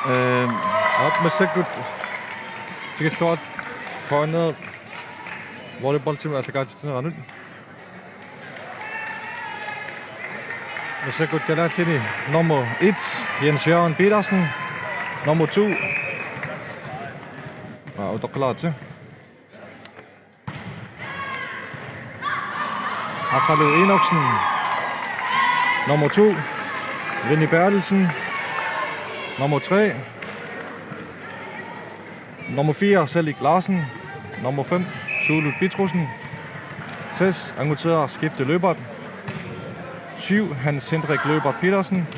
Op med Sækut. Sikkert klart corner. Volleyballteam altså godt til at rende. Med Sækut Galasini. Nummer 1, Jens Jørgen Petersen. Nummer 2. Og der klar til. Akalu Enoksen. Nummer 2, Vinnie Bertelsen. Nummer 3, nummer 4, Selik Larsen. Nummer 5, Zulu Bitrusen. 6, Angutera Skifte Løbert. 7, Hans Hendrik Løbert Petersen.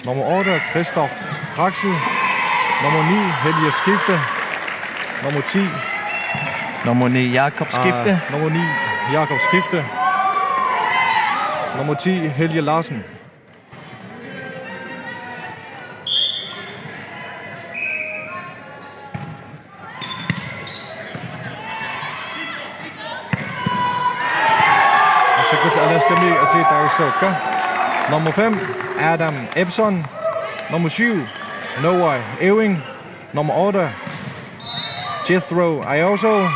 Nummer 8, Christoph Draxel. Nummer 9, Helge Skifte. Nummer 10, nummer 9, Jakob Skifte. Nummer 9, Jakob Skifte. Nummer 10, Helge Larsen. Nummer 5, Adam Epson. Nummer 7, Noah Ewing. Nummer 8, Jethro Ioso.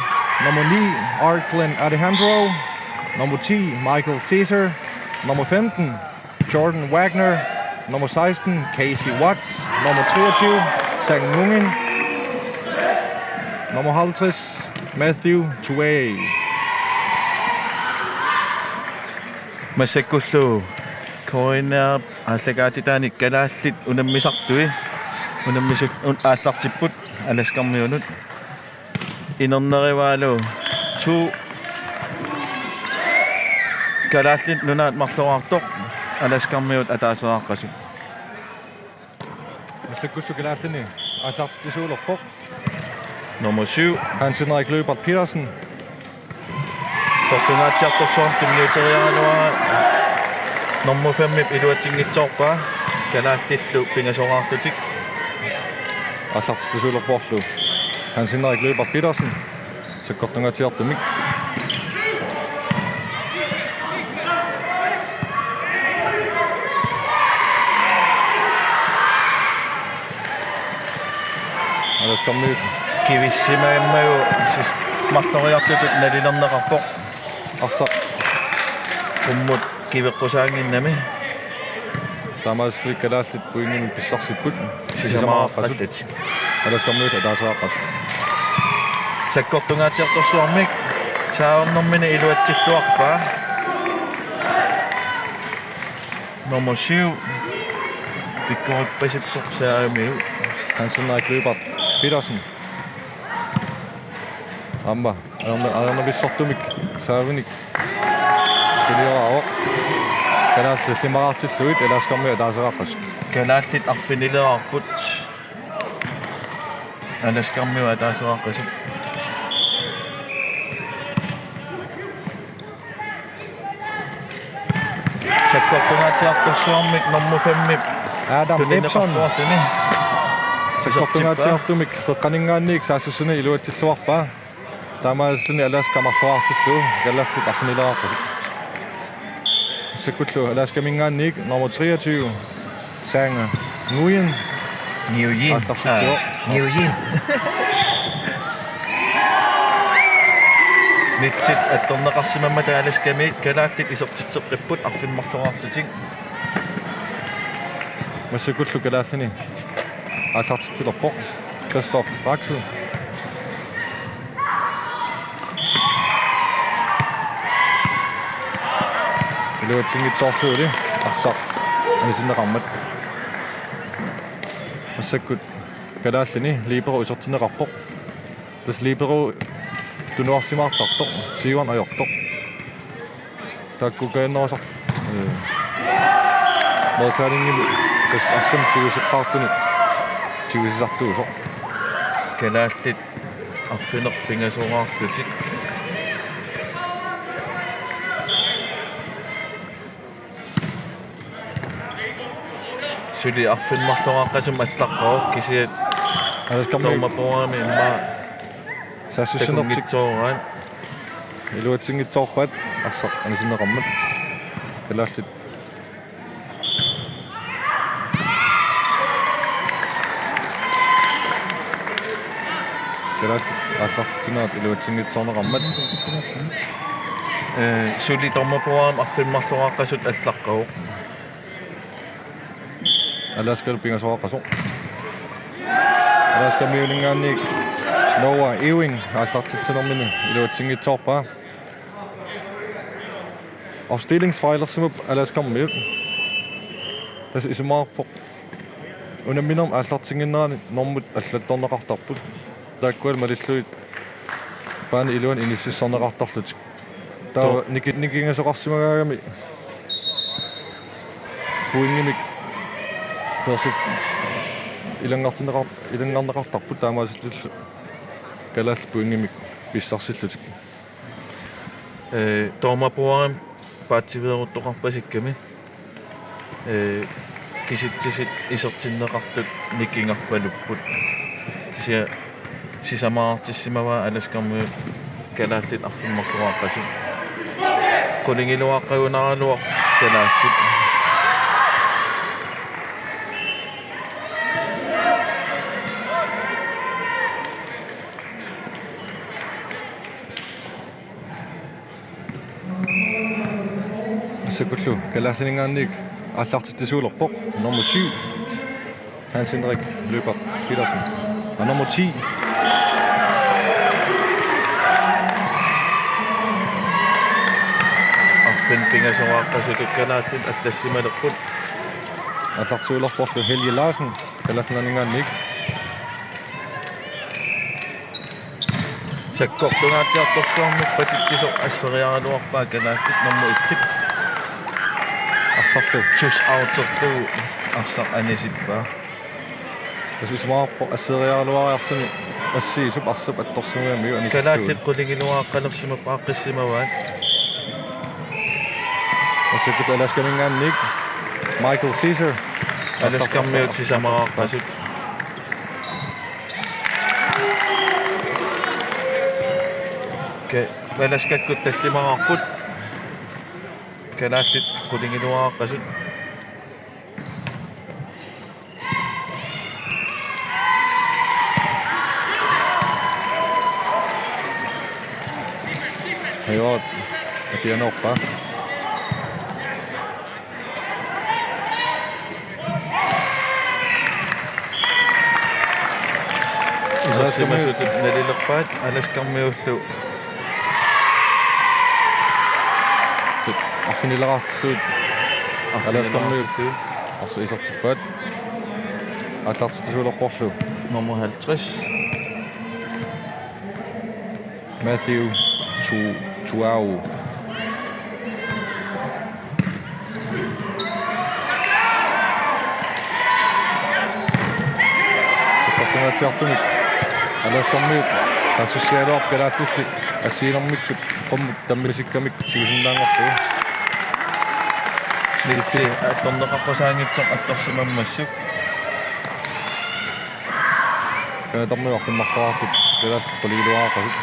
Nummer 9, Arkland Alejandro. Nummer 10, Michael Caesar. Nummer 15, Jordan Wagner. Nummer 16, Casey Watts. Nummer 23, Sang Mungen. Nummer 50, Matthew Tuay. Masekullu koina asagaatitaani kalaallit unammisartui unammisut aallartipput alaskarmiunut inernerivaalu tu kalaallit nunaat marluartoq alaskarmiut ataaseрааққасут Masekullu kalaallini aallartisuulerpoq nummer 7 Hans Henrik Løbert Petersen. Portungaatiartorsuar timmiuterianuaa nummer 5 iluatingitsoorpaa kalaallilu pingasoraarlutik aallartisuulerporlu Hans Henrik Løbert Petersen. Sekkortungaatiartumik. Alaskarmiut kivissimagammagu sis malloriartutut nalinerneqarpoq arsa kummut kiveqqusaanginnami tamaslik kalaallit puingimi pissarsipput sisamaaqqallat alaskarmiut ataaseрааққас sakkortungaatiartorsuarmik saaornermini iluatsilluarpaa nummer 7 pikkorippisippoq saamiu Hans Henrik Løbert Petersen. Amba alarna bissartumik saavinik kiliorao kalaallit simaraartilluit alaskarmiut ataaseрааққас kalaallit arfinilearput alaskarmiu ataaseрааққасut sakkortungaatiartorsuarmik nummer 5 Adam Epson. Sekkortungaatiartumik peqqaningaanniik saassussuni iluatsilluarpaa taamaassuni alaskamarsoartillu kalaallit arfinilearpasut Sekkullu alaskamingaanniik nummer 23 Sang Nguyen. Nguyen Nguyen nitsit attorneqarsimamma taalaskamiit kalaallit isortitseqqipput arfimmarluartutik Sekkullu kalaallini aallartitilerpoq Christoph Draxel. Iluatingitsoorluuli arsaq anisinneqarmat Sekkut kalaallini libero isortineqarpoq tas libero tunuarsimaartartoq siuan ajortoq taakkukaannerisaq mootaalingimi tas arsam sigusiqqaartuni sigusisaartuusoq kalaallit arfinerpingasoraarlutik suli arfinmarluaqasum allaqqaruq kisiat alaskarmiumapoami imma saassussunertik iluatingitsoorpaat arsaq anisinneqarmat kalaallit Kelas assartitinaat iluatsingitsorneqarmat suli tormapuaram arfimmarluaqasut allaqqaruq Alaska pingasoaqaso Alaska miulingaannik Noah Ewing assartitinermini iluatsingitsorpaa Afstillingsfejlersimup Alaskammiut tas isumaarpoq unamminerm ааллартингиннерани нормут аллатторнеқартарпут тааккуал малиллуит паани илуан иниссиссорнеқартарлутик таа никингасоқарсимагаагами пуингимик персиф илангарнеқартарпут таамаасиллу калаал пуингимик писсарсиллутик тормапуарам паатсиверуттоқарпасикками киситсисит исертиннеқартут никингарпалуппут кися сисамаартиссимава аласкарму калааллит арфиммарлуааққасут qulingilluaqqagunaraluaq kalaassit Sekutlu kalaassiningaannik аллартиттисуулерпоқ номер 7 Hans Henrik Løber Petersen og nummer 10 arfin pingasoqaqqasutut kalaallin allassimalerput аллартиулерпорлу Helge Larsen kalaassiningaannik sakkortungaatiartorsuarmuk patittisoq asseriaraluarpaa kalaallit nummer 1 арсарлу tus autorlu арсар анисиппаа асисмаарпо ассериарлуариарлуни ассиисуп арсуп атторсугиамиу анисиппаа калааллит qulingilluaqqalersimup aaqqissimavaat асекут аласканингаанник Michael Caesar аласкармиут сисамарааққасут аласкаккут таллимараарпут калааллит qulingilluaqqasut Hayat akianoppa isarsimasutut nalilerpaat alaskarmiullu affinileraartilluut алаасқармиуллу арсу исертиппаат аллартитисуулерпорлу nummer 50 Matthew Tuau сепартунгатиартуник алаасқармиут тассуссиалуар калааллулли ассиинэрмиккут qomмут таммисиккамиккут сигисиннаангорпу нитси атторнеқарпасаангитсақ атторсимаммассук канатармиуарфиммарлуартут калаалл qulilluaaqasut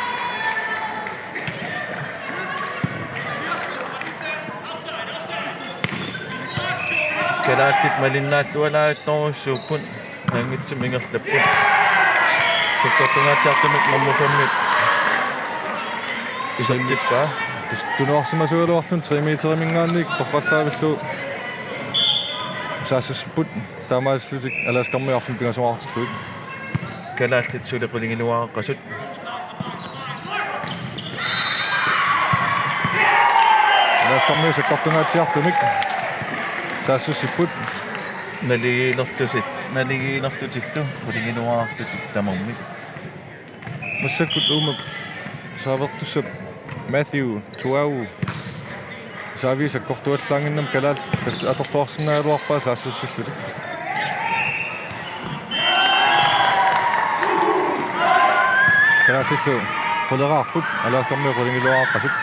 калааллит малиннааллуалаатторуссууппут ангитсим ингерлаппут суккортунгаатиартумик моммуфаммит исертиппаа тунуарсимасуалуарлун 3 метеримингаанник торраллаавиллу саассуспут таамаассутик аласкармиарфин пигасуартиллуит калааллит сули qulingilluaqqasut аласкармиу саккортунгаатиартумик саассуссиппут налигиинерлутиллу qulingilluaарлутик тамармик массаккут уумак саавертуссап Matthew Tuau саави саккортуаллаангиннам калаал тас аторлуарсинаалуарпаа саассуссиллутик калааллу quleraarput аласкармиу qulingilluaqqasut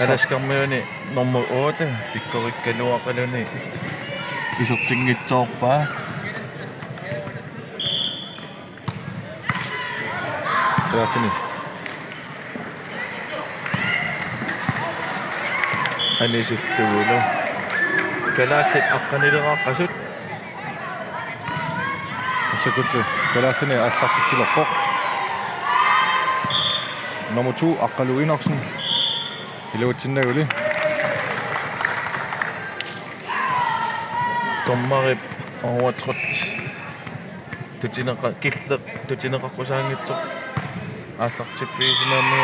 аласкармиуни nummer 8 пиккориккалуақалуни исертингитсоорпаа калааллини анисуллугулу калааллит аққанилерааққасут массаккуллу калааллини аллартитсилерпоқ nummer 2 Aqalu Inoksen iluutsinnaaguli Tommarip overtrut tutineqa killeq tutineqarpusaangitsoq aallartiffiisimaammi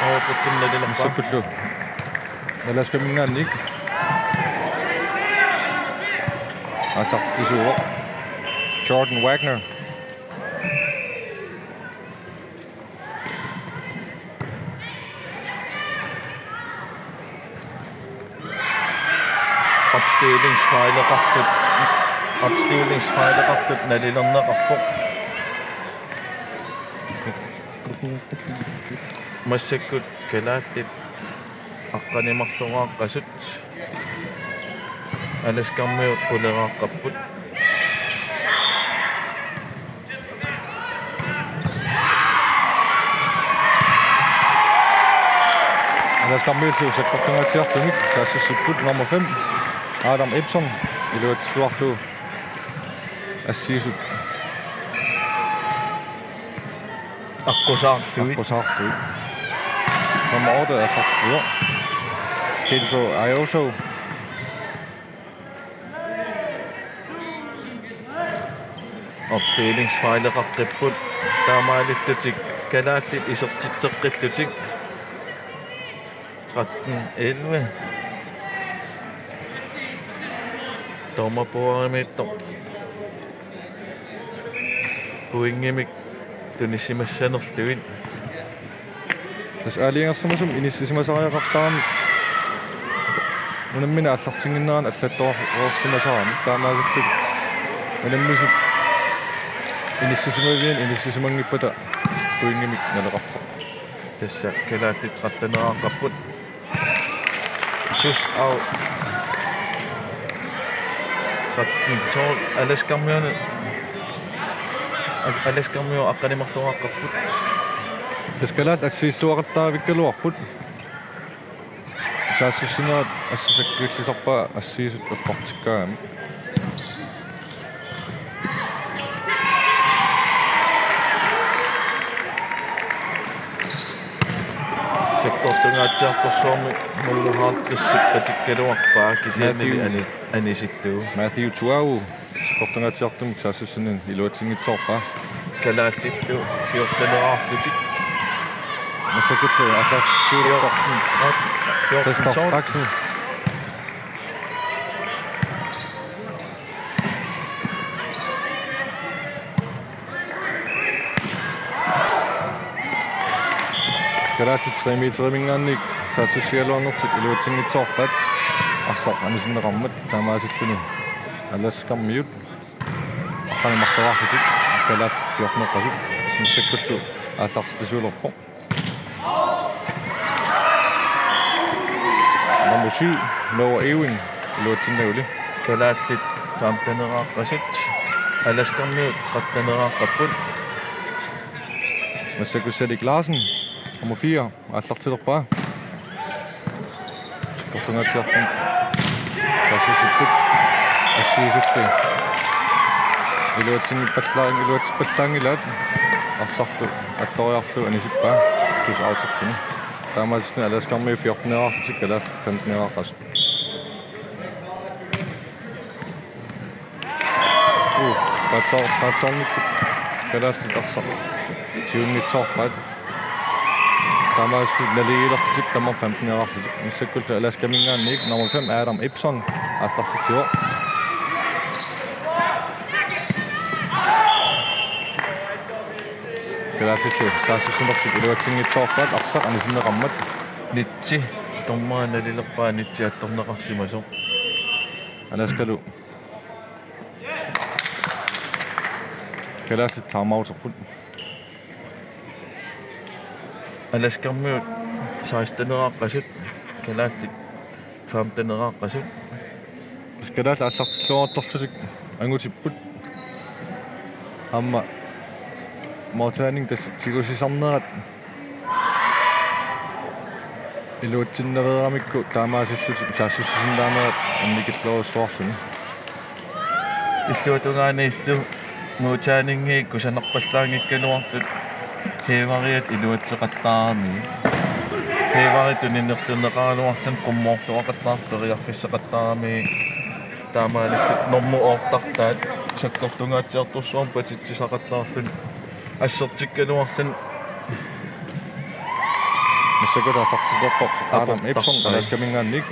overtrutsimnalilerpa missakkullu nalaskamingaannik aallartisuuq Jordan Wagner opstillingsfejleqartut nalilerneqarpoq massakkut kalaallit aqqanimarluqaaqqasut alaskarmiut quleraaqapput alaskarmiut sakkortungatiartumik taassissiput nummer 5 Adam Epson iluatisluarlu assiisut aqusaarluit nummer 8 aallartituor Kelso Ayoso opstillingsfejleqarqipput taamaalillutik kalaallit isertitseqqillutik 13-11 Dommerborgerimitto puingimik tunissimасsanerluit tas aaliingersumusum inissimasariaqartaramik unammina аллартингиннеран аллаттоорсимасарами таамаагаллут унаmmисут иниссисимавиин иниссисимангиппата puingimik налеқарта тасса калааллит 13-нерааққаппут sus au 13-12 аласkarmiu аqqanimarluaqaqqapput таскалаат ассииссуақаттаавиккалуарпут саассуссинерат ассисаккуиллисарпаа ассиисут аппартиккаагами сектортунгаатсиарторсуарми муллухаартиссиппатиккалуарпаа кисианни анисиллуу Matthew Tuau сектортунгаатсиартум саассуссинин илуатсингитсоорпаа калааллиллу 14-нераарлутик масакуллу аллаарсуурортартун Christoph Axel Kalaallit 3 meterimингаанник саассуссиалуарнертик илуатсингитсоорпат арсақ анисиннеқармат таамаасиллуни аласкармиут аққанимарлераарлутик калаал 14-неққасут миссаккуллу ааллартитисуулерпо number 7 Noah Ewing илуатсиннагули калааллит 15-нерааққасут аласкармиут 13-нерааққаппут Massakuselik Larsen nummer 4 ааллартилерпаа сектортунгаатсиартум тассисиппут ассиисулли илуатсингиппаллаангилаат арсарлу атториарлу анисиппаа тус аутерлуни таамаасиллуни аласкарми 14-нераартик калаал 15-нерааққас таатсаарникку калаалли тарсаа сиуннитсоорпаат таамаасиллу налигилертик тамар 15-нераарлутик миссаккулта аласкамингаанник nummer 5 Adam Epson ааллартитио калааллу саассуссинертик илуатсингитсоорпаат арсақ анисиннеқармат нитси томмаа налилерпаа нитси атторнеқарсимасо аласкалу калаалли таамаутарпут аласкармиут 16-нерааққасут калааллит 15-нерааққасут скалаал ааллартиллуарторлутик ангутиппут амма мортаанинг тас сигусисарнерат илуатсиннерерамикку таамаасиллутик таассуссиндаанерат анникиллоруссуарсуни иллуатунгаани иллу муутаанингиикку санерпаллаангиккалуартут Heevariat iluatseqattaarami. Heevarit uninnerluneqaaluarlan qummoortuaqattaartoriarfissaqattaarami taamaalillut normu oortartaat sakkortungaatiartussuam patitsisaqattaarlun assertikkaluarlan Massakuta fartisorpoq Adam Epson qalaskamingaannik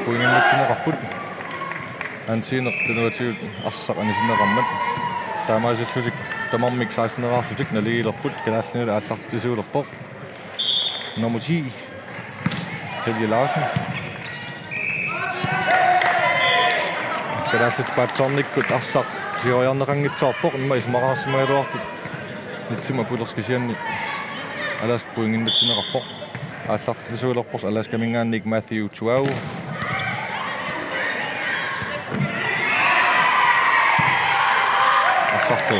Kuinginnitsinneqarput antiinertunuatigut arsaq anisinneqarmat taamaasillutik tamarmik 16-nerarlutik naligilerput kalaalliniula aallartisuulerpoq nummer 10 Helge Larsen kalaallit paatsornikkut arsaq sioriarneqangitsaarpoq imma ismaqarsimaluartut nitsima pulerskisianni alask kuinginnitsinneqarpoq aallartisuulerpors alaskamingaannik Matthew Tuau Sartu.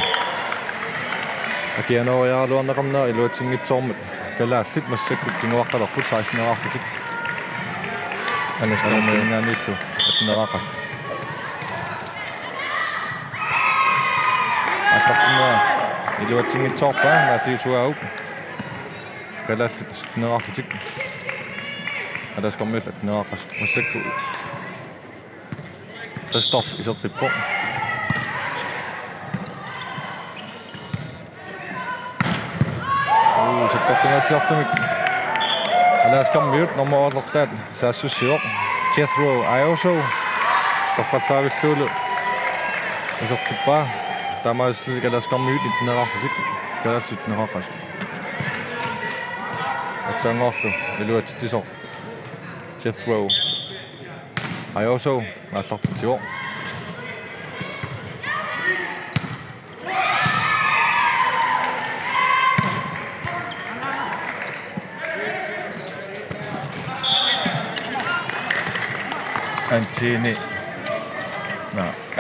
Akianoorialuarneqarnaa iluatingitsoormat kalaallit massakkut tinguaqqalerput 16-nerarlutik alaskamingaanillu atneraqat аллартинера илуатингитсоорпаа Matthew Tuau kalaallit 17-nerarlutik аласкормил атнерақас массакку Christoph Iserqippo sakkortungaatiartumik alaaskarmiut normaallertaat saassussior Jethro Ioso torqallaavillуулу isertippaa taamaasillik alaaskarmiut 19-nerarlutik kalaallit atsaangorlu iluatittisor Jethro Ioso aallartitior Antini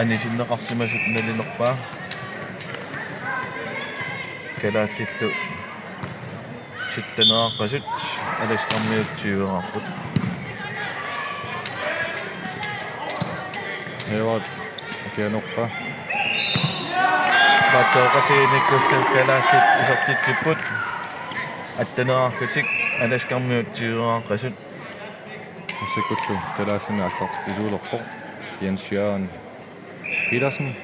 anisinneqarsimasut nalinerpaa kalaallilu 17-neraqasut alasqarmiutsiuerarput hevat akianorpa patsoqatiinikkullu kalaallit isertitsipput attenerarlutik alasqarmiutsiueraqasut massakullu kalaallinni аллартитисуулерпоq Jens Jørgen Petersen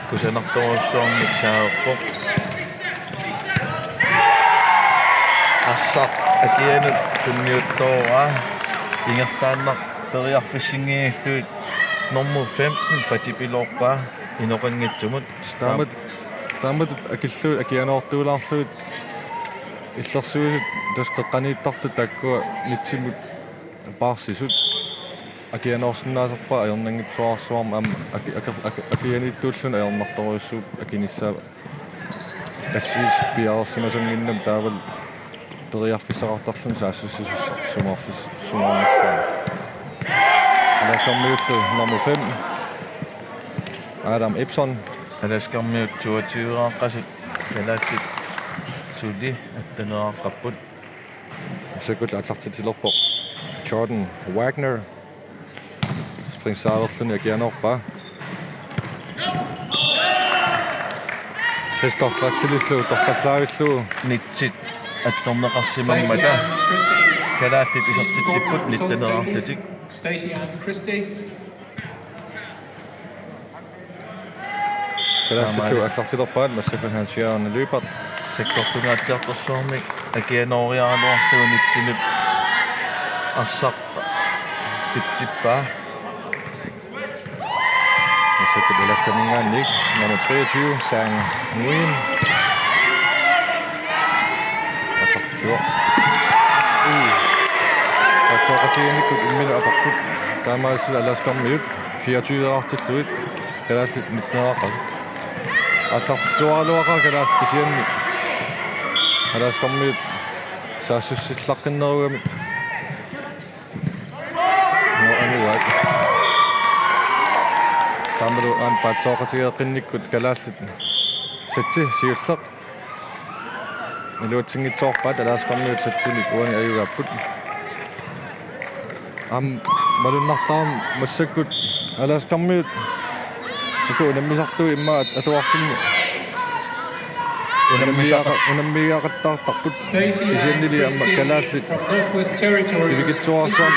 kusanartorussuarmik saaerpoq ассақ акианут тунниуттоора ингерлааннар периарфиссингииллуит номер 15 патипилоорпаа иноқангитсумут таамат акиллуу акианоортуулаарлуит иллерсуусут тасқеққанииттарту таккуа нитсимут паарсисут акианоорсинаасерпаа аернангитсуарсуарма ам акианииттууллун аернарторуйуссуут акиниссаа ассиис пиаарсимасангиннам таавал периарфиссақартарлун саассуссисуссар сумаарфис сумаарнссаа аласқармиуллу номер 5 Adam Epson аласкармиут 22-ааққасут калааллит сули аттанерааққаппут сакут атлартитилерпоқ Jordan Wagner спрингсаалерлуни акианоорпаа Christoph Laxilillu торқаллаавиллуу нитсит атторнеқарсимаммата калааллит исертитсиппут ниттанераарлутик Stacey Ann Christie. kalaallilu аллартилерпаат массакун Hans Jørgen Løbert сектортунаатсиарторсуармик акианориаалуарлуу нитсинут арсарта питсиппаа массакут эласкамингаанник номер 23 Sang Nguyen аллартилер атсоқатиникут иммина апарпут таамаасил аласкармиут 24-артиллуит kalaallit нитнераақат аллартиллуарлуаqa kalaallit кисианни аласкармиут саассуссиллаққиннеругами annuat taamalu aan paatsoqatigeeqinnikkut kalaallit satsi siulleq iluatsingitsoorpaat alaasqarniut satsilik uani ayugaapput malunnartaam massakkut alaasqarmiut iku unammisartu imma atuarsinni unammigaaqattaartarput Stacey Ann isiannili amma Christie kalaallit from Northwest Territories. sivikitsuarsaam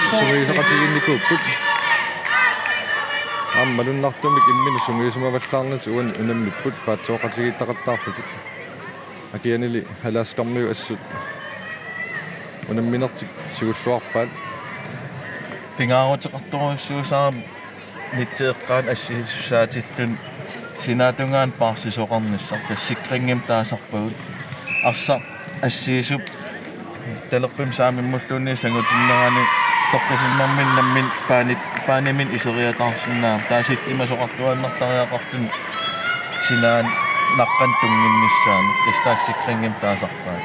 sumiisaqatiginnikkuupput аммалуннартумик иммини сунгиисумаваллаарнас уан унаммиппут паатсооқатигиттақаттаарлутик акианили халааскармиу ассут унамминертик сигуллуарпаат пингаарутеқартуруссуусаа нитсеэққаан ассисаатиллун синаатунгаан паарсисоқарниссар тассиккрингим таасарпагут арса ассиисуп талерпим саамиммуллуунни сангутиннерани тоққисиннэрмин наммин паанимин исериатаарсинаа тааситтима соқартуаннартариақарлун синаан наққан тунгиннissaан тастаассиккрингим таасарпаа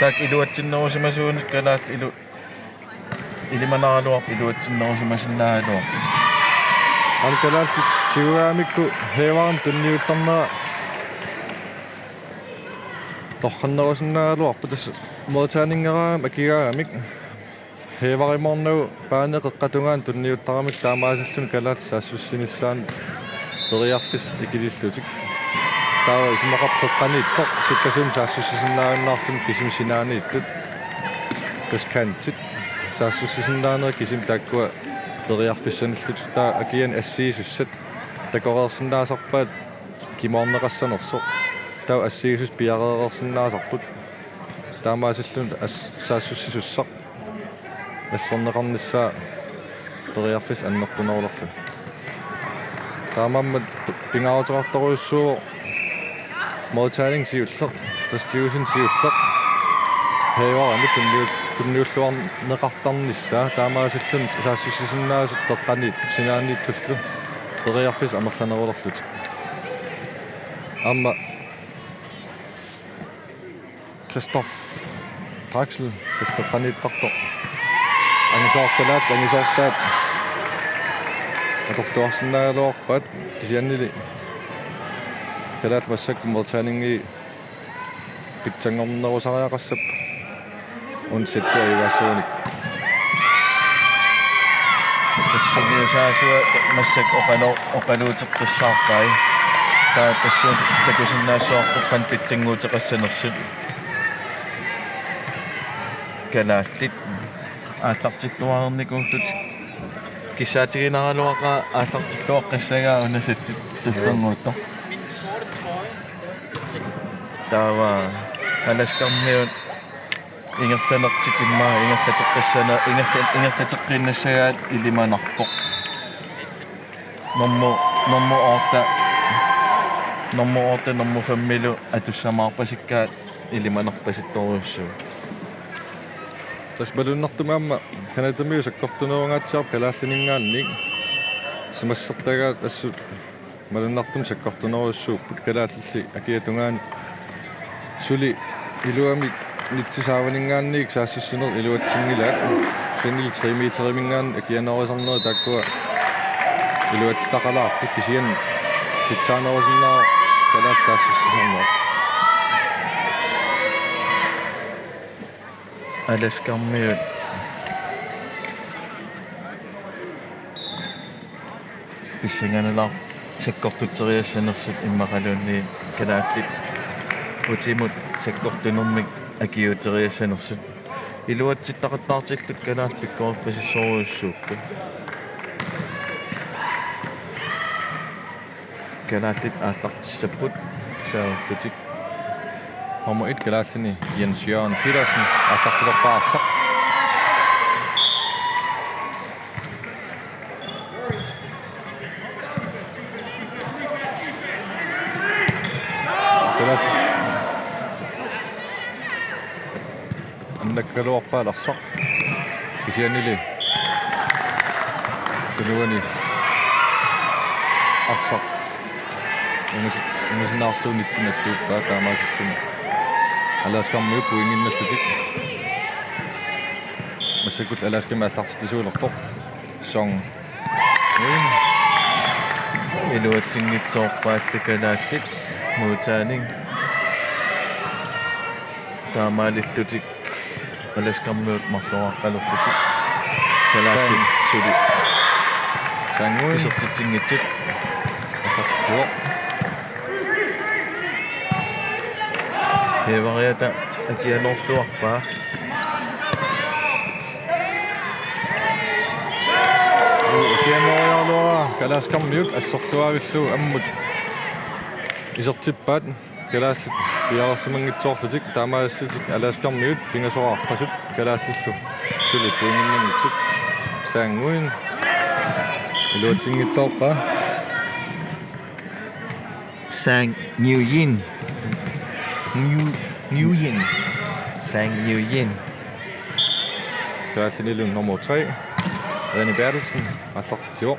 так илуатсиннерусимасуунут калаат илиманаралуар илуатсиннерусимасиннаалуар алкалаалти сигуаамикку хеваарн тунниуттарнера торханнерусиннаалуарпу тас модтаанингераам акигааамик хевариморнау паанеқеққатунгаан тунниуттарамик таамаасаллун калаат саассуссиниссаан периарфис икилиллутик таа исмақартоққанииттоқ суккасуум саассуссисиннааннаарлун кисим синаанииттут таскантит саассуссисиннаанера кисим тааккуа периарфиссаниллут таа акиан ассиисуссат такореерсиннаасарпаат кимоорнеқассанерсо таа ассиисус пиареерсиннаасарпут таамаасаллун саассуссисуссақ ассернеқарниссаа периарфис аннертунерулерлу таамаммат пингаарутеқарторуйуссуу модтаанинг сиуллеқ тастиусин сиуллеq хеварами тунниуллуарнеқартарниссаа таамаасаллун саассуссисиннаасут теққаниит синаанииттуллу периарфис амерланерулерлут амма Christoph Draxel тастеққанииттарто ангисоортаат аторлуарсинаалуарпаат кисианнили калаат массак модтаанинги питсангорнерусариақассап унсатсиаюгассууник тассугиусаасуа массак оқалуутеққиссаарпай таа тассуун такусиннаасуарпоққан питсангуутеқассанерсут калааллит ааллартиллуарникууллут кисаатигинаралуақа ааллартиллуаққиссагаа унасаттит тассангуутто таава аласкармиут ингерланертикимма ингерлатеққиссана ингерлатеққиннассагаат илиманарпоқ норму фаммилу атуссамаарпасиккаат илиманарпаситторуссуу тас балуннартумаама канатамиу саккортунеругаатсиар калааллинингаанник самассертагаат ассут малуннартум саккортунеруссууппут калааллилли акиатунгаани сули илуами нитсисааванингаанник саассуссунер илуатсингилаат синил 3 метеримингаан акианерисарнери таккуа илуатситақалаарпут кисиан питсаанерисиннаа калаат саассуссисарнер аласкармиут писсанганалаа саккортутсериассанерсут иммақалуунни калааллит утимут саккортунэрмик акиутериассанерсут илуатситтақаттаартиллут калаал пиккорпасиссоруйуссууппу калааллит ааллартиссаппут сааллутик Nummer 1 kalaallini Jens Jørgen Petersen ааллартилерпаарсақ аннаккалуарпааларсақ кисианили тунуани арсақ унисинаарсуунитсинаттууппаа таамаасиллуни аласкармиу пуингинналлутик массакут алааскама аллартитисуулерпоқ song илуатсингитсоорпааллакалааллик муутаанин таамаалиллутик аласкармуут марлуаққалерлутик калааллик сули sangui исертитсингитсут аллартитисуоқ хевариата акианоорлуарпаа kiamoriarluara kalaskarmiut assорluagilluu ammut isertippaat kalaallut piarassimangitsoorlutik taamaalassutik alaskarmiut pingasoraarqasut kalaallallu suli puinginnangitsut saanguin iluatingitsoorpaa sang Nguyen sang Nguyen kalaallinilun nummer 3 René Bertelsen аллартитсуоқ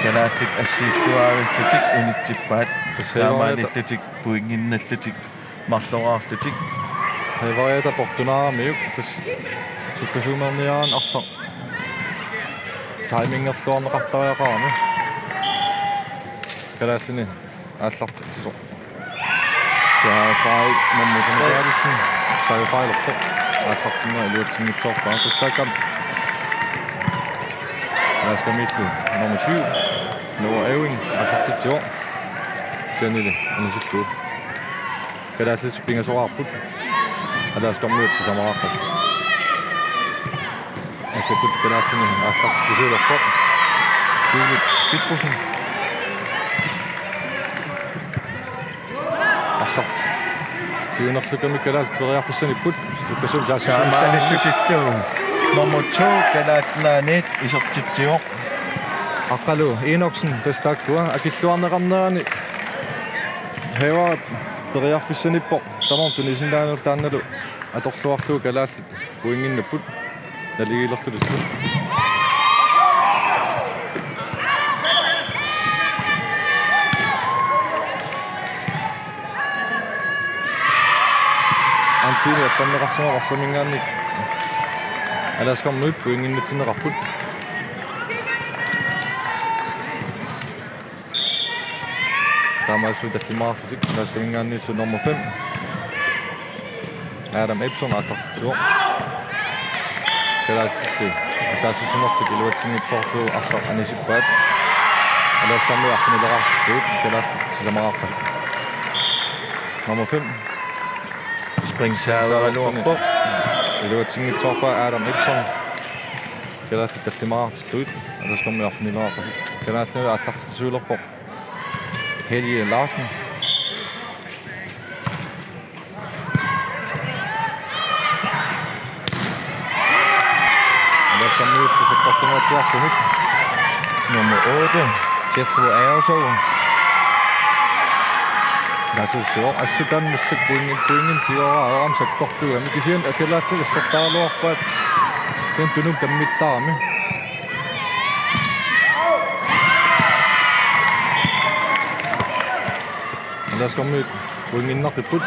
калааллик ассииллуаавиллутик унитсиппаат таамаалиллутик пуингинналлутик марлораарлутик Hevariata portunaramiuk tas sukkasuumerniaraan arsa timingerluarneqartariaqarami kalaassini аллартитсуоқ саафай nummer 3 саифайлерпоқ аллартиннера илуатсингитсоорпаа тустаакам аскамиллу nummer 7 Noah Ewing аллартитсуоқ сэнили анисиллу kalaassис пингасоraarput аласкармуут сисамааққат асапут kalaassini аллартитсуулерпоқ суулут Петрусен арсар сиунерлуками калаас периарфиссаниппут суккасум саассаамаалиллу таамаалиллутиллуу номер 2 калааллаанит исертитсиоқ аққалу Enoksen тастааккуа акиллуарнеқарнерани хева периарфиссаниппоқ тамортунисиндаанер таанналу аторлуарлуу калааллит куингиннаппут налигилерлулуссу антини аппаннеқарсамақарсамингаанник аласкармуут куингиннатсинеқарпут Damals таллимаарлутик аласкамингааннииллу nummer 5 Adam Epson аллартитсуоқ kalaassissi асаассусунертик илуатсингитсоорлуу арсақ анисиппаат аласкармуи арфинилеқартуут kalaassissamaqaqqat nummer 5 спрингсаавералуарпоқ илуатсингитсоорпаа Adam Epson kalaassik таллимаартиллуит аласкармуи арфинилеқартуут kalaassinu аллартитсуулерпоқ Helge Larsen аласкармуи саппартумаатиарпунут nummer 8 Jethro Aoso насуссуо ассутан муссак буингин тиораа арамсаккортуга микисиан акалааттаг иссартаалуарпаат сен тунук таммиттаарами аласкармуи буингиннартиппут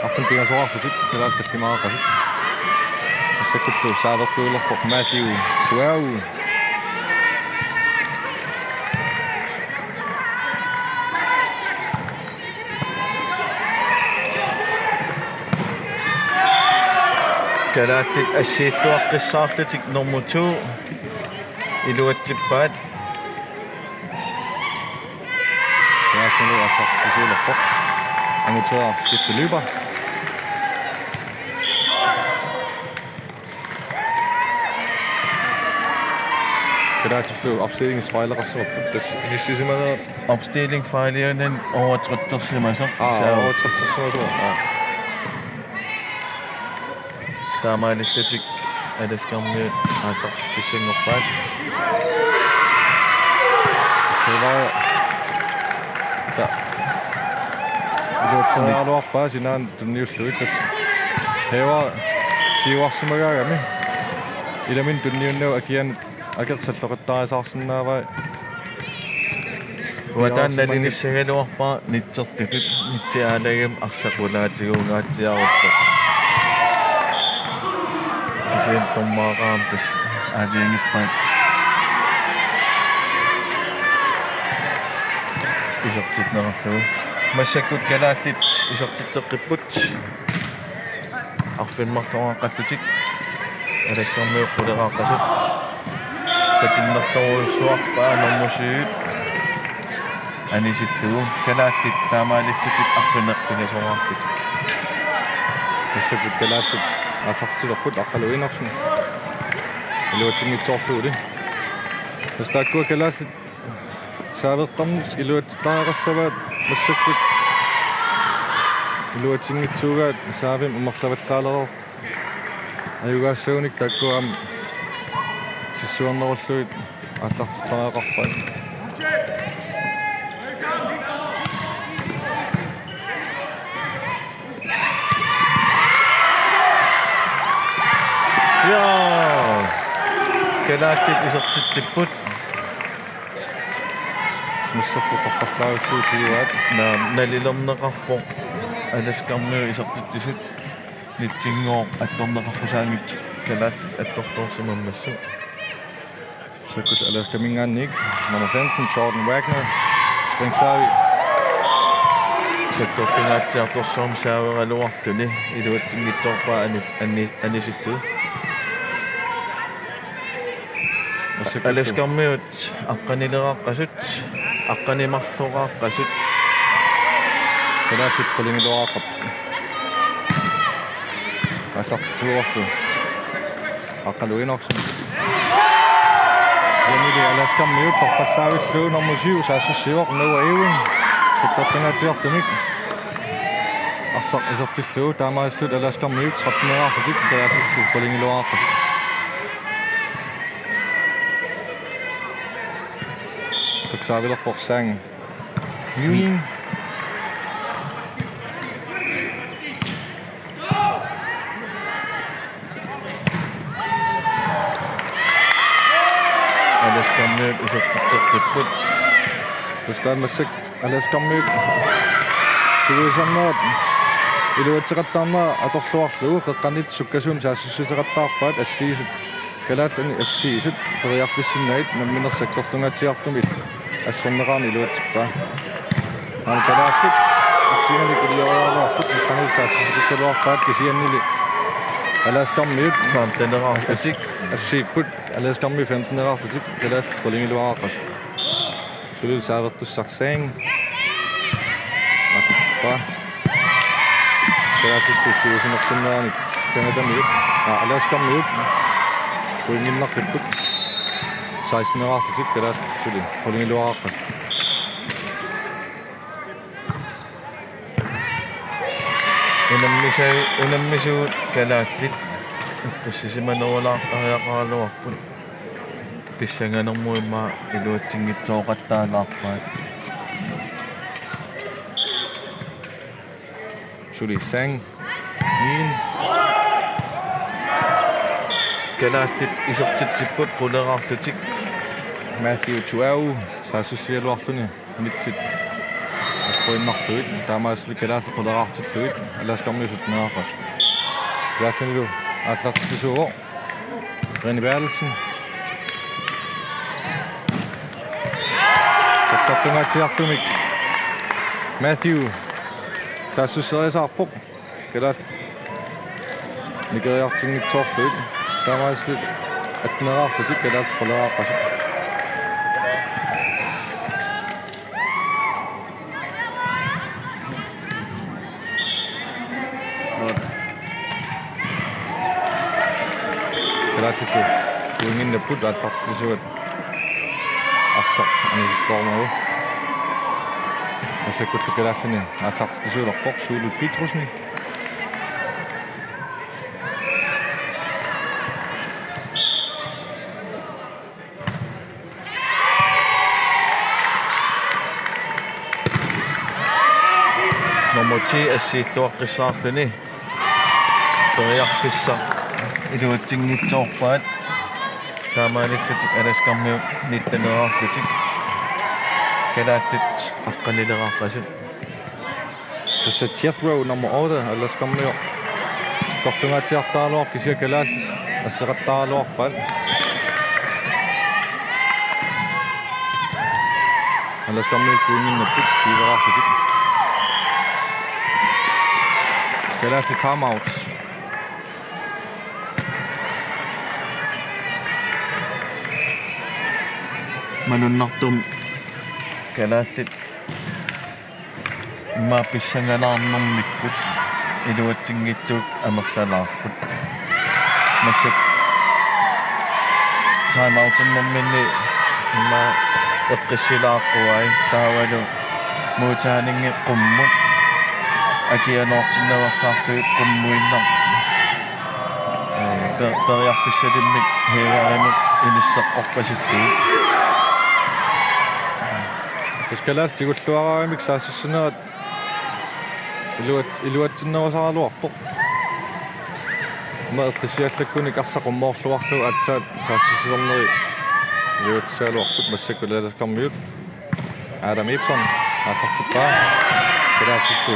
арфин пингасоraarlutik калаасталлимаақасик ассаккуллу саавертуулерпоқ Matthew Tuau калааллик ассииллуаққиссаарлутик nummer 2 илуатсиппаат kalaassinu аллартитсуулерпоқ амутуаарскиттулуба kalaassulu opstillingsfejleqarserput tas inissimana opstilling fejliernen overtruttersimmasser overtrætssuasor таамаалиллутик аласкармуут ааллартиссангорпаат села та илуатсинаалуарпаа синаан тунниуллуит тас хева сиуарсимагаагами иламин тунниуннау акиан акерсаллоқаттаасаарсинааваа уатаанналиниссагалуарпаа нитсертутут нитсиаалагам арсақулаатигуугаатсиаруппа kisiin tommaaqaamtas aaliangippaat isortitnerarlugu массаккут калааллит исертитсеққиппут арфинмарлуааққаллутик аласкармиуққулерааққасут патиннерлуруссуарпаа нормусиут анисиллугу калааллит таамаалиллутик арфинеққигасораарлут массаккут калааллит асарсилерпут аққалуинерсун илуатингитсоорлуули тастааккуа калааллит саавеққарнис илуатитаарассаваат массаккут илуатингитсуугаат саавим умерлаваллаалероо аюгаассууник таккуам сиссуарнеруллуит ааллартиттараақарпаа я калааллит исертитсиппут смиссертуққарлааруссуутигуаат налилернеқарпо аласкармиу исертитсисут нитсингоо атторнеқарпусаангит калаал атторторсимаммассу саккут аласкамингаанник номер 15 Jordan Wagner спрингсаави саккорпингаатсиарторсуум саавералуарлүни илуатсингитсоорпаа анисиллу аласкармиут аққанилерааққасут аққанимарлурааққасут калааллит қулингилуааққап асартитсуорлу аққалуинерсун ямили аласкармиут торпассаавиллуу номер 7 саассуссивоқ Noah Ewing саккорпингаатиартумик арсақ исертиллуу таамаассут аласкармиут 13-нераарлутик калааллиллу қулингилуааққап саксаавилерпорсаан Мюнин аласкармиут исертитсеққиппут тустаамассак аласкармиут сигуисарнерат илуатсеқаттаарнера аторлуарлугу қеққанит суккасуум саассуссутеқаттаарпаат ассигисут калааллани ассигисут периарфиссиннагит намминерсаккортунгатиартумит ассернераани илуатсиппаа калааллит ассиганик илиориаруарпут қанилсаассусуккалуарпаат кисианнили аласкармиут фантенераарлутик ассииппут аласкарми 15-нераарлутик калаалл қолингилуаақас сулил саавертуссарсаан атитпаа калааллит сиусинерсиннераник канадамиут аласкармиут пуингиннарпиппут 16-нераарлутик калаалл сулил қолингилуаақас унаммисуу калааллит қиссисиманерулаартариақаралуарпут писсанганермуимма илуатсингитсооқаттаалаарпаат сулил sang мин калааллит исертитсиппут қулераарлутик Matthew Chuau саассуссиалуарлуни нитсит фойннарлуит таамааслу калаалл қулераартиллуит аласкармиусут неақас калаалланилу ааллартисуо René Bertelsen таттаппингатиартумик Matthew саассуссериасаарпоқ калаалл никериартингитсоорлуит таамааслу атнераарлутик калаалл қулерааққасу калааллу уингиннаппут ааллартисуат арсақ аниситтоормагу асаккут калааллани ааллартисуулерпоқ суулут Петрусни номер 10 ассииллуаққиссаарлүни периарфисса илуатсингитсоорпаат таамаалиллутик аласкармиу ниттанераарлутик калааллит аққанилерааққасут тасса Jethro номер 8 аласкармиу тортунгатиартаалуар кися калаалл ассеқаттаралуарпат аласкаммиуккууннаппут сивераартутик келаасти таймаут мануннартум калааллит имаапписсангалаарнэрмиккут илуатсингитсуут амерлалаарпут массак таймаутиннэрминни имма эққиссилааққуай таавалу муутаанинги қуммут акианоортиннаварсаарлуит қуммуиннар периарфиссалиммик хеаримут инissаққорпасиллуи Скалаас тигуллуараамик саассунерат илуатсиннавасаралуарпо маэққиссиаллаккуник арсақуммоорлуарлу атсаат саассусернери илуатсаалуарпут массаккулааласкармиут Adam Epson аасартиппаа калаассу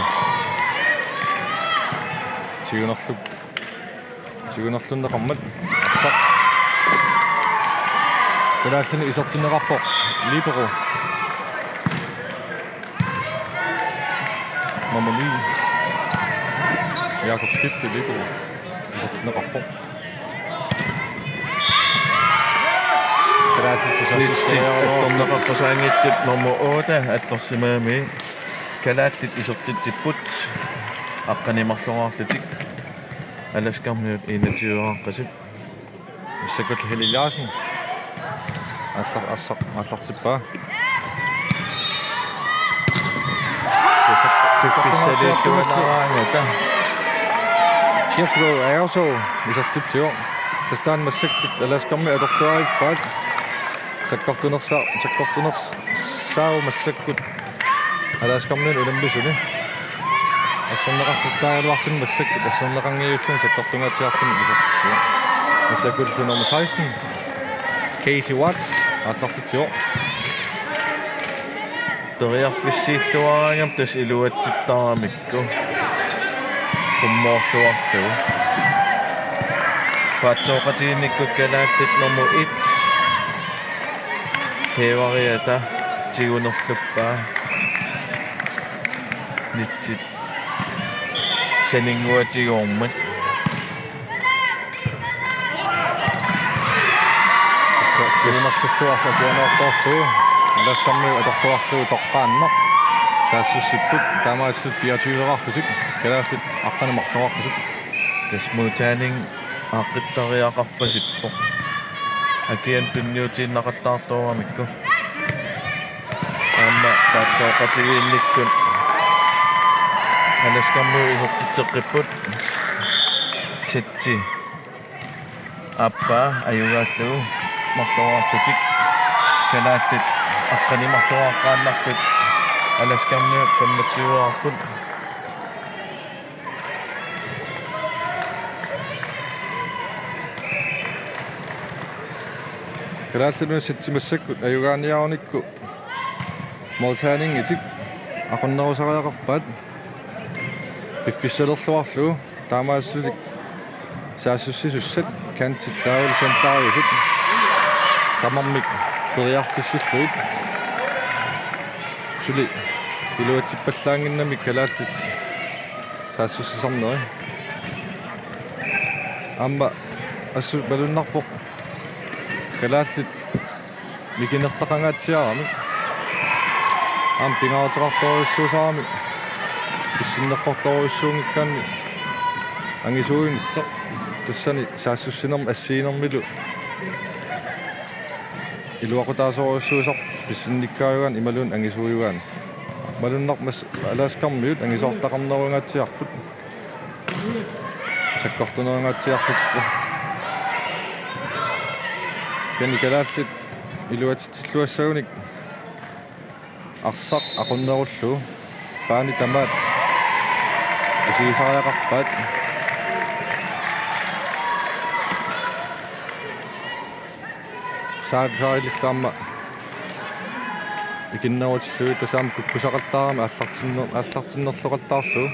тигунерлуннеқармат арсақ калаассани исертиннеқарпо либеро Nummer 9. Jakob Skifte ligger i sådan en rapport. Tomnaqaqqasaangitsit nummer 8 attorsimaami kalaallit isertitsiput aqqanimarluarlutik alaskarmiut 21-qassut Sikkert Helle Larsen. Allartippaa. Fissaliilluanaaraangata Jethro er også isertitsio. Tastaan massakkut alaskarmi atorsuarippaat. Sakkortunersaa massakkut alaskarmiin ulammisuni. Assanneqartuttaaluarlun massakkut assanneqangiulluun sakkortungaatiarlun isertitsio. Massakkut nummer 16. Casey Watts allartitsio. teriarfissiilluaraangam tas iluatsittaaramikku kummoorluarlugu paatsoqatiinnikku kalaallit nummer 1 heevariata tigunerluppaa nitsip saninguatiguormat Tigunerluarluarluartorlu. Alaskarmi atorluarlu toqqaanneq. Saassussipput taamaassut 24-arlutik. Kalaastit aqqanimarluarlusuk. tasmuutaaning aaqittariaqarpasippo akian tunniutiinnaqattaartuaramikku aamma paatsoqatigiinnikkun alaskarmu isertitseqqipput sitsi appa ayugaallugu marluarlutik kalaallit aqqanimarluaqaannarput alaskarmu 25-arput Kalaassilun sitsimassakkut ajugaaniarunikku mortaaningitik aqunnerusariaqarpaat piffissalerluarlugu taamaassutik saassussisussat kantit taavalisantariusut tamarmik periartussulluit suli iluatippallaanginnamik kalaallit saassussisarneri amma assut balunnarpoq kalaallit mikinertaqangaatsiarami am pingaarteqartorissuusaarami pissinneqqortorissuungikkaanni angisuuinissa tassani saassussinerm assiinermilu iluaqutaasorissuusar pissinnikkaayugaan imaluun angisuuyugaan malunnarmas alaaskarmiut angisoortaqarnerungatsiarput sakkortunerungatsiarlutsu Kenni kalaallit iluatitsilluassaunik arsaq aqunnerullu paani tamaat isiisariaqarpaat saarillaamma ikinnerutillui tasaam kukkusaqattaarami allartinnerluqattaarlu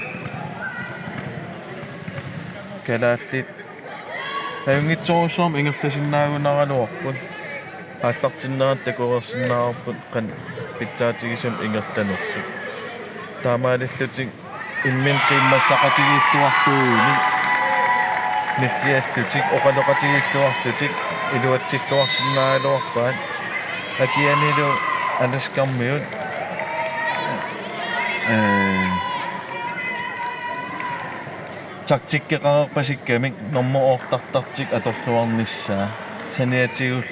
kalaallit аюнгитсоруссуарма ингерласиннаагунаралуарпут ааллартиннерат такорерсиннаарпут кан питсаатигисум ингерланерсут таамаалиллутик иммин қиммассақатигииллуартууни ниллиаллутик оқалоқатигииллуарлутик илуатсиллуарсиннаагалуарпаат акианилу аласкармиут тактиккеқарерпасиккамик нормоортартартик аторлуарниссаа саниатигул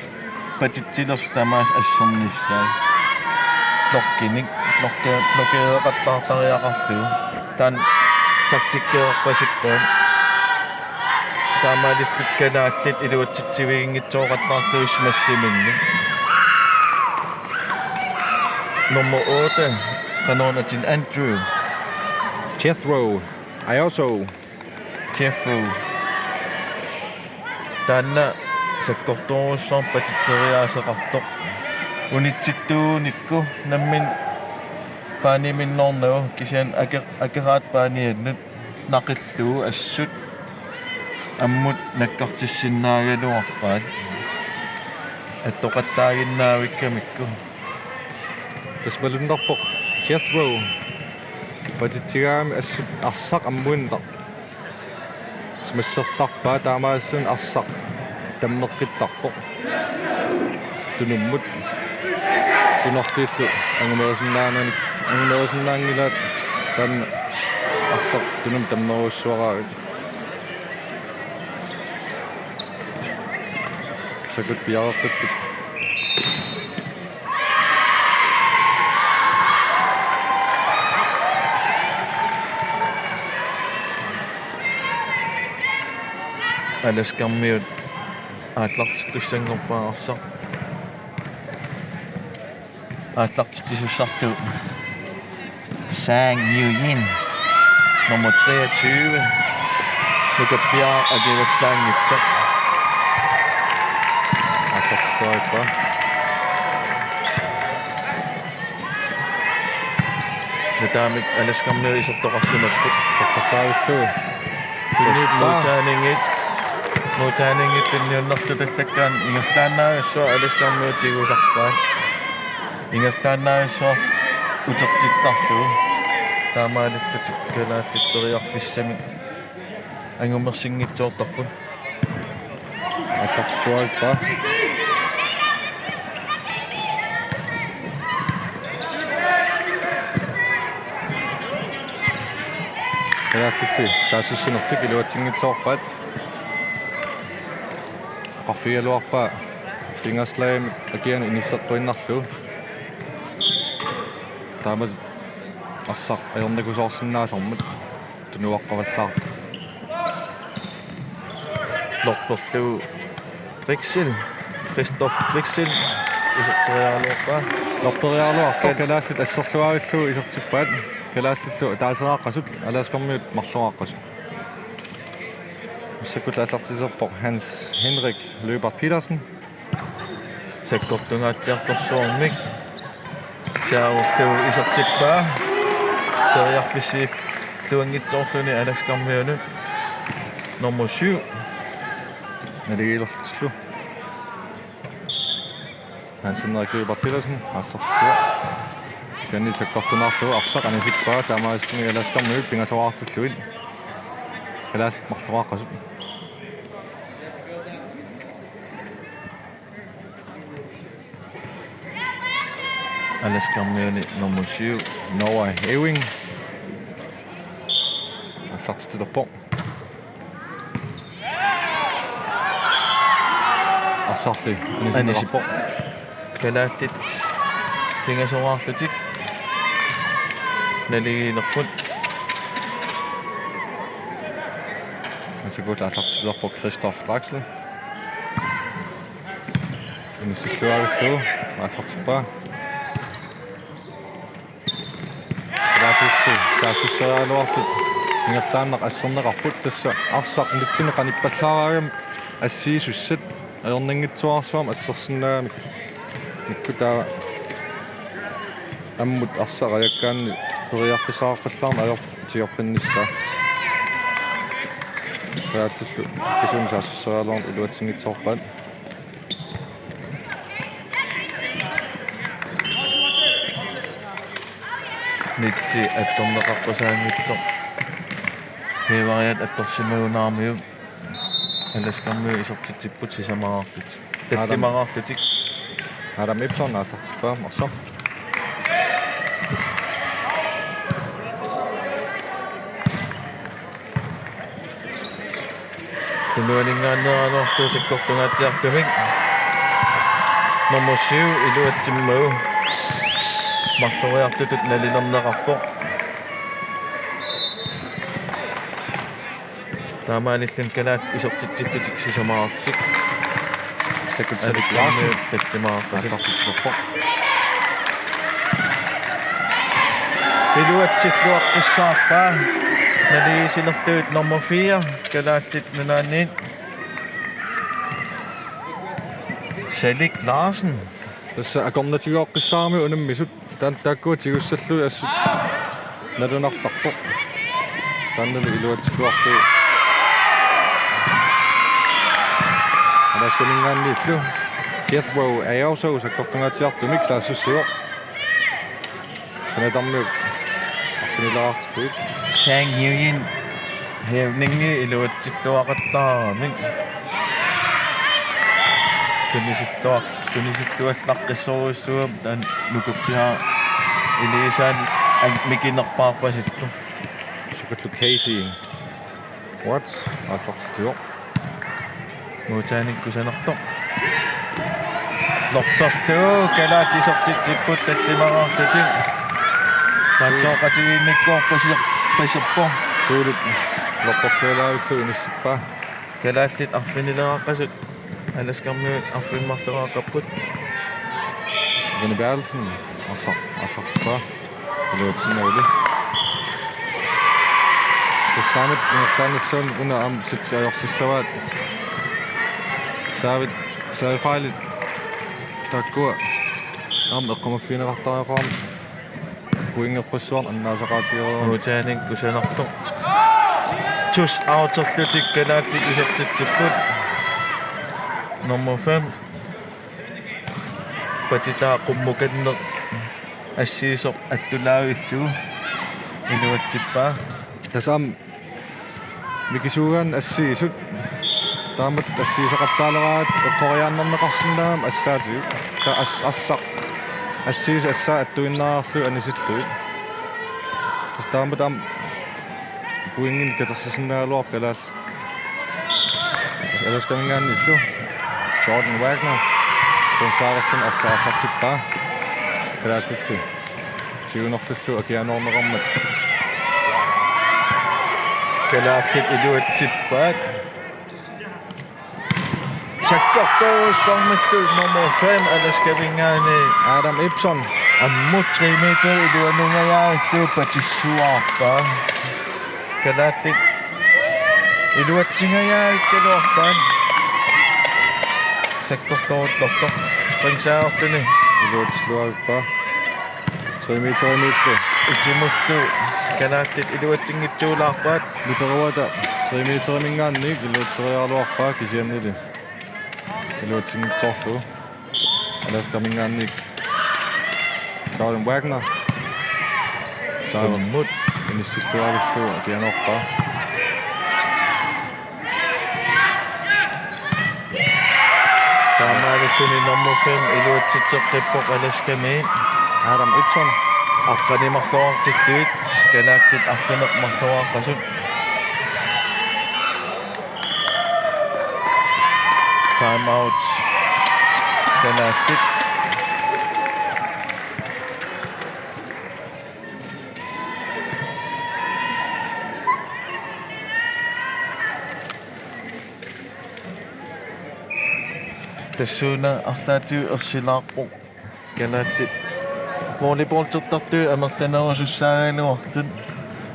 патитсилерс тамаас ассерниссаа локкиник блокееқаттаартариақарлу таан тактиккеқарпасиккуун таамаалиттут калааллит илуатситсивигингитсооқаттаарлуис массиминни номер 8 канонатин Andrew Jethro Ioso Тефу танна саккортууссан патитсериаасеқартоқ унитситтууникку наммин пааниминнорнау кисиан акераат паанианнут нақиллуу ассут аммут наккартиссиннаагалуарпаат аттоқаттаагиннаавиккамикку тасмалуннарпоқ Jethro патитсигаами ассут арсақ аммуиннеқ смассертарпаа таамаассун арсақ таммеққиттарпоқ тунуммут тунарлииллу ангумерисиннаангилаат таан арсақ тунум таммеруссуараагит сакут пиареққиттут аласкармиут ааллартиттуссангорпаарсаа ааллартиттисуссарлу Sang Nguyen номер 23 нукаппиа агераллаангитса атарсуайпа натаамик аласкармиут исертоқарсунаппут тассаавиллуу мутаанингит тинниуннарту таллаккаан ингерлааннаагассуа аласкармиутигусарпаа ингерлааннаагассуар утертиттарлуу таамааликкутик калааллиппериарфиссами ангумерсингитсоортарпут атарсуайпа яасси саасиссинертик илуатсингитсоорпаат qafialuarpa fingerslaim agian inisseqquinnarlu taamat assaq ajornakusoorsinnaasarmut tunuaqqavallaar лорперлу Brixel Christoph Brixel исертериаалуарпаа лорпериарлуарто калааллит ассерлуариллуу илертиппаат калааллиллу таасерааққасут алаасқармиут марлуааққасут сакут алартисерпо Hans Henrik Løber Petersen саккортунгаатсиарторсуармик сааверлу исертиппаа териарфиси луангитсоорлуни аласкармиуну номер 7 налигилерлу Hans Henrik Løber Petersen аллартисуа сианни саккортунарлу арсақ анисиппаа таамаассини аласкармиут пингасаваартуллуит калааллит марлуааққасут аласкармиуни номер 7 Noah Ewing аллартитилерпо арсарли анисиппо калааллит пингасаваарлутик налигилерпут сакут аллартитилерпо Christoph Draxler инисиллуариллуу аллартиппаа саасуссаалуартут ингерлааннақ ассернеқарпут тасса арсақ нитсине қаниппаллаараагам ассиисуссат аернингитсуарсуам ассерсинаагамик миккутаа аммут арсақ аяккаанни периарфисааққаллаарма аёр тиорпиннссаа Päätsillu kisumisassissoalorn iluatsingitsorpat. Nitsi attorneqarpasaangitso. Hevariat attorsimagunaarmiu. Alaskammiu isortitipput sisamaqarlut. Tallimaqarlutik. Adam Epson aallartippa marso. Tunualingaanneraanorlu sakkortungaatiartumik. Nummer 7 iluatsimmagu. Marloriartutut nalinerneqarpo. Taamaanillun kalaal isortitsillutik sisamaqartik. Sekutsarik Larsen tallimaqarpasut. aallartitsorpo. Iluatsilluaqqissaarpaa. Naliisilerluut nummer 4 kalaallit nunaanniit. Salik Larsen. Tässä akornatuyoqqissaarmi unammisut taakkuatigussallui assut nalunartarpo. Tannali iluatsilluarlu. Alaskaningaanniillu Death Row Aorso sakkortungaatiartumik saassussior. Kanatarmiuk arfinilaartilluit. Sang Nguyen hevningi iluatsilluaqattaarmik. Tunisilluallaqqissoruissuum tan nukuppia iliisaan mikinerpaarpasittu. Sakatlu Casey Watts aallartilluor. Muutaanikkusanerto. Lortorluu kalaat isortitipput tallimaqarlutik. Patsoqatiginnikkuorpasirpo. Suulit lortorsualaavilluu inissippaa. Kalaallit arfinileqaqqasut alaskammiut arfimmarleqaqqapput. Rene Bertelsen aallartippa iluatsinnauli. Tastaamat inerlaannissuun una am sitsiajorсissavaat. Saavit takkua am eqqumaffineqartariaqaam puingerpassuar annaasaqaatigeraa. Muutaanikkusanerto. Tus autorlutik kalaallit isortitipput. Nummer 5. Patitaa qummukanneq assiisoq attulaavillu iluatsippaa. Tasam mikisuugan assiisut taamat assiisaqattaaleраат eqqoriaannerneqarsinnaam assaatiu ta assaq assiis assaa attuinnaarlu anisillui taamat am puingin katersisinnaaloor kalaal alaskamingaannillu Jordan Wagner sponsaarerlun arsaartippaa kalaalsillu siunersillu akianorneqarmat Kalaallit iluatsippaat. Sakkortoruussormallu nummer 5 alaskavingaani Adam Epson ammut 3 meter iluanungajaarlu patissuarpaa. Kalaallit iluatsingajaarikkaluarpaan. Sakkortoruttortor springsaarluni iluatsilluavippaa 3 meter utimullu kalaallit iluatsingitsuulaarpaat. Liperuata 3 meter mingaanniik iluatseriaaluarpaa kisiannili iluatsingitsorlu alaskamingaanniik Jordan Wagner Ammut inissilluavillu akianorpaa taamaavilluni nummer 5 iluatsitseqqippoq alaskamiin. Adam Epson Aqqanimarluartilluit kalaallit arfineqmarluaqqasut. Time out kalaallit. Tassuuna арлааtiu ersilaarpoq kalaallit volleyball-tertartu amerlanerusussaagaluartut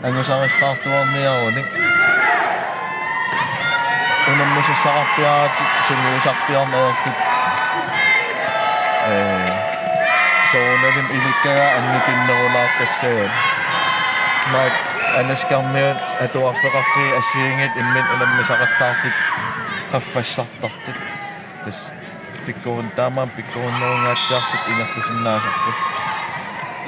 angusarissartuarniarunik unammusassaqarpiaratik sunguusarpiarnererlut soonalim ilikkaga annikinnerulaartassagat maat аласкармиут атуарфеқарфи ассиингит иммит уламмисақарлаарфик qaffассартартит тас пиккуун таамаан пиккууннерунгаатсиарфик инерлисиннаасарпу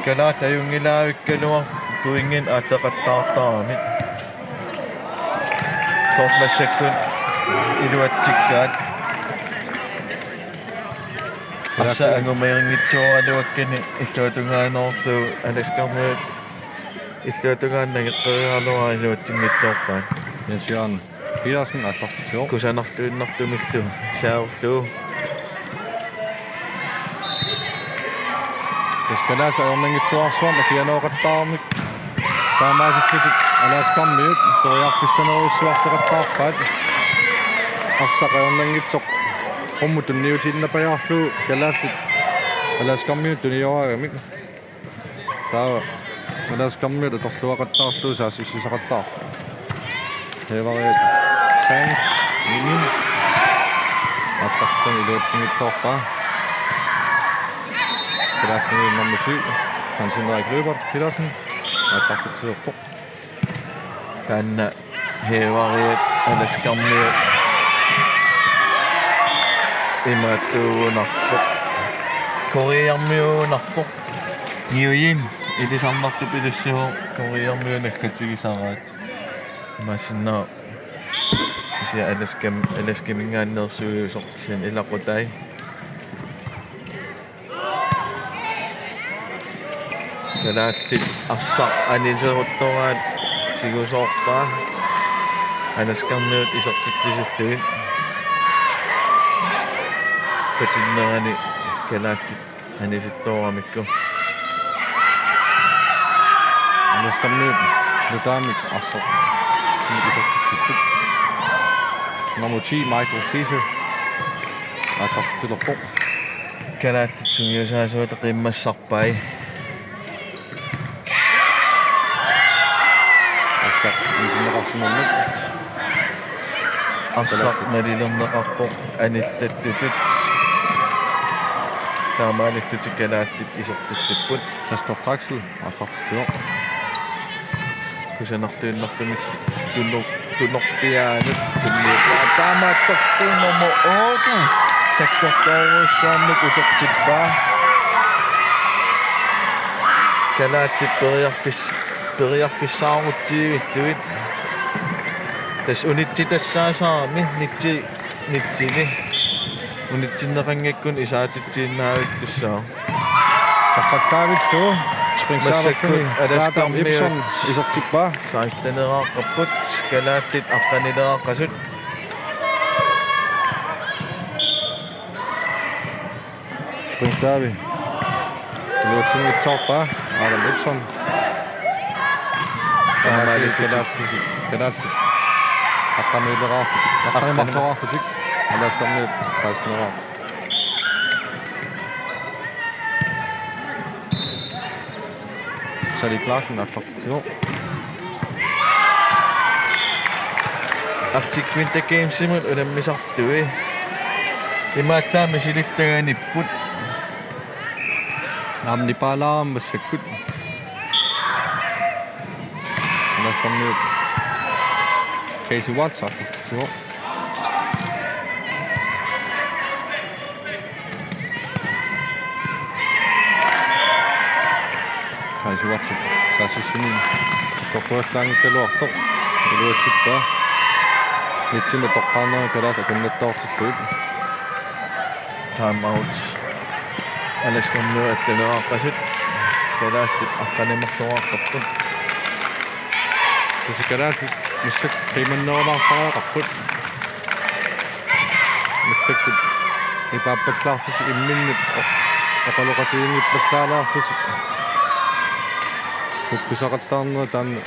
калаат аюнгилаавиккалуар туингин ааллеқаттаартаарамит соормассаккун илуатсиккаат аса ангумаернгитсуаралуаккани иллуатунгаанорлу аласкармиут иллуатунгааннагеққериарлуара илуатсингитсоорпаат Jens-Jørgen Petersen арлартитсио кусанерлуиннартумиллу саарлуу Eskalaas aornangitsuarsuam akianooqattaarmik taamaasitlik alaaskammiut toriarfissaneruissuarteqattaarpaat арсақаорнангитсоқ qummutum niutiinnapajaarlu kalaassit alaaskammiut tunioraagamik taa alaaskammiut atorluaqattaarlu saassissisaqattaar hevariat sang minin арсартан илуутсингитсоорпаа Petersen nummer 7. Hans Henrik Løbert Petersen. Og tak til på. танна хевариат аласкармиут имааттуунарпо кориармиунарпо ниуин илисарнарту пилиссуо кориармиунаккатигисараат масиннаа ися аласкамингааннерсуйусоқ син илақутай калааллит арсақ анисеруттораат сигусоорпаа аласкармиут исертитсиллуит патиннерани калааллит аниситтоорамикку Alaaskammiut lutaamik arsoq isartitsittuk. Nummer 10 Michael Caesar. Artartitillerpo. калааллит суйусаасуут қиммассарпай Арсақ исиннеқарсимаммик. арсақ налилернеқарпоқ аниллаттутут таамаалиллутик калааллит исертитсиппут Christoph Draxel artartitio. кусанерлуиннартумик туннортиаанут тунниуаа таамааттортииннэрмо оота саккортооруссааммик утертиппаа калааллит периарфиссаарутсиивиллуит тас унитситассаасаарми нитсили унитсиннеқангаккун исаатитсииннаавик туссаа Taqallaavilluu Massakku Adam Ibsen isartippa. саистэнерааққарпут калааллит аққанилерааққасут Springsavi. Luutsinngitsoorpa Adam Ibsen. Kalaassit aqqaniileraarlutik aqqanimarleraarlutik alaaskammiut saasneraart. Sally Klaasen artartitio. Arctic Games-imut ulammisartui имааллаами силиттаганиппут Naamnipaalaam massakkut. Alaaskammiut Casey Watts artartitio. Casey Watts saasissinin toqquallaangikkaluartoq iluatsippa nitsime toqqaarnera kalaasa kunnattoortilluit time out аласкамну аттанерааққасут калааллит аққанимарлуааққарпут Tusikalaassit missак qiimannerunaarparaaqarput missakkut ipaappallaarsut imminnit oqaloqatiingit pallaalaarlut kukkusaqattaarnera taanna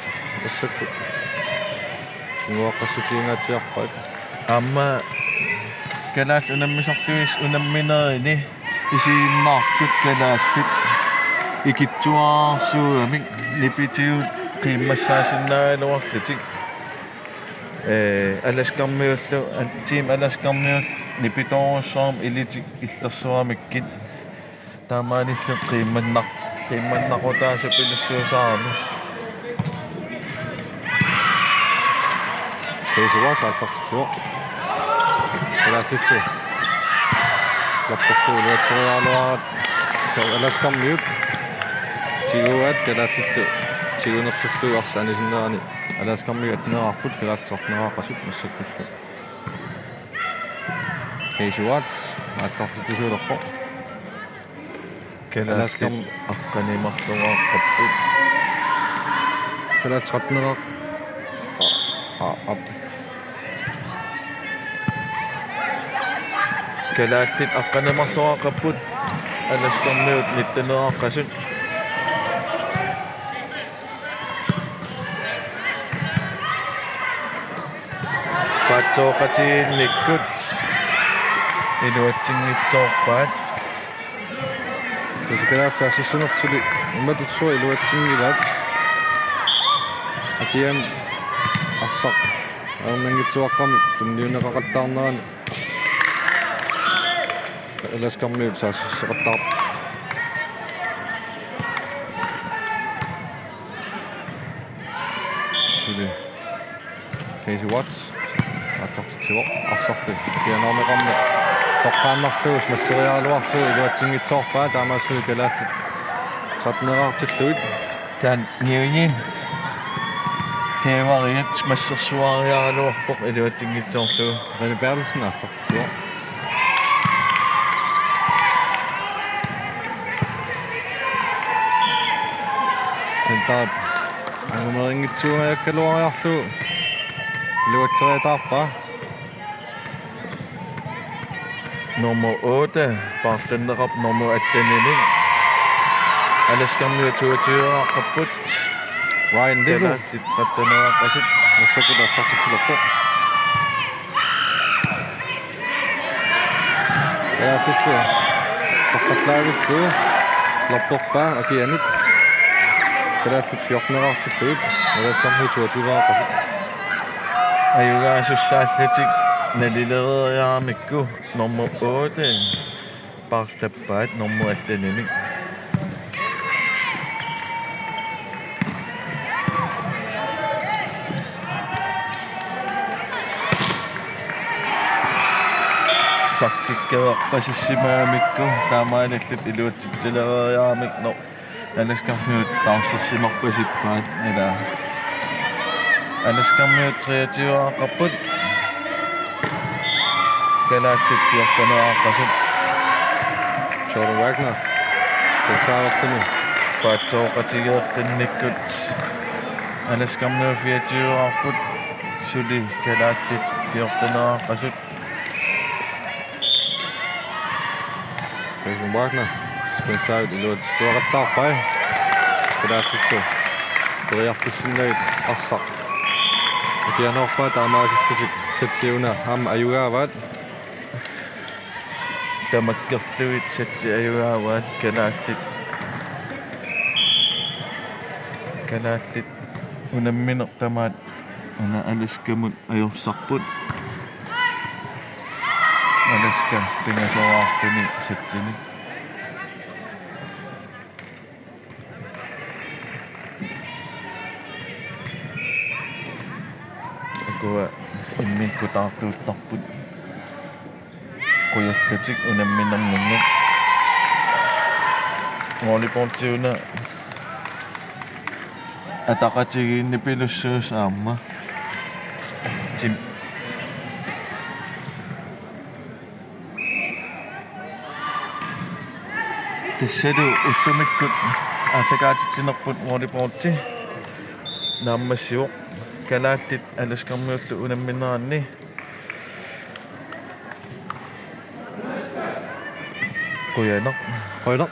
missakkut nguaqqassutiingaatiarpaat амма калаал унаммисартуис унамминерини исииннаартут калааллит икитсуаарсууамик липитиут қиммассаасиннаагалуарлутик аласкармиуллу тим аласкармиул липиторуссуарм илитик иллерсуамиккит таамааниллу қимманнақутаасу пилуссуусаарми Casey Watts аллартитсуо. Алаасиллу. Лаппассуу луатсериаалуарат. Аласкаммиут. Тигуат калаатту. Тигунерсуллуу арсаанисиннерани. Аласкаммиут атнеарпут калаатсартнераақасут массаккуллу. Casey Watts аллартитсуулерпо. Калааллит аққанимарлуааққаппут. Калаатсартнераақ Калааллит аққанимарлуааққаппут. Аласкаммиут ниттанерааққасут. Патсооқатиинниккут инуатсингитсоорпаат. Калаатсаассунертули иматутсуа илуатсингилаат. Акиан арсақ арнангитсуаққами тунниунеқақаттаарнерани аласкаммиут саассеқаттаар сули Casey Watts аллартитсуо арсарли акианаарнеқарни тоққааннарлуус массериаалуарлуу илуатсингитсоорпаа таамаассуи калааллит сатнераартиллуит Таан ниуин хевариат массерсуариаалуарпоқ илуатсингитсоорлуу. René Bertelsen аллартитсуо сентаат ангумерингитсуугаяккалуариарлуу илуатсериатаарпаа Nummer 8, Barcelona nummer 18. Аласкаммиут 22-ааққаппут. Ryan Little Калааллит 13-ааққасут. массаккут аллартитсилерпо яасиллу пасталлаагиллуу лаппорпаа акианит калааллит 14-аартиллуит аласкаммиут 22-ааққасут Аюгаасуссааллутик налилериарамикку nummer 8, Barcelona nummer 18. Taktikkeerpasissimaamikku taamaalallut iluatitsileriaramik no аласкаммиут таусерсимарпасиппаат ила аласкаммиут 23-ааққаппут калааллит 14-ааққасут Jordan Wagner калсааварлуни паатсооқатигеэққинниккут аласкаммиут 24-аақпут сули калааллит 14-ааққасут Jordan Wagner спенсаут илуатсуақаттаарпай калааллитту периартиссиннагит арсақ акианерпаа таамаасиллутик сатсиуна хам аюгааваат тамаккерлуит сатси аюгааваат калааллит унамминертамаат уна аласкамут ajorсарпут аласка пингасооаарлуни сатсини акуа иммиккутаартууттарпут қуяссутик унамминернунну волейболтиуна атақатигиинни пилуссуус аама тим тэсэлу уллумиккут ааллагаатитсинерпут волейболти нааммассиу калааллит аласкармиуллу унамминеранни куянер Højder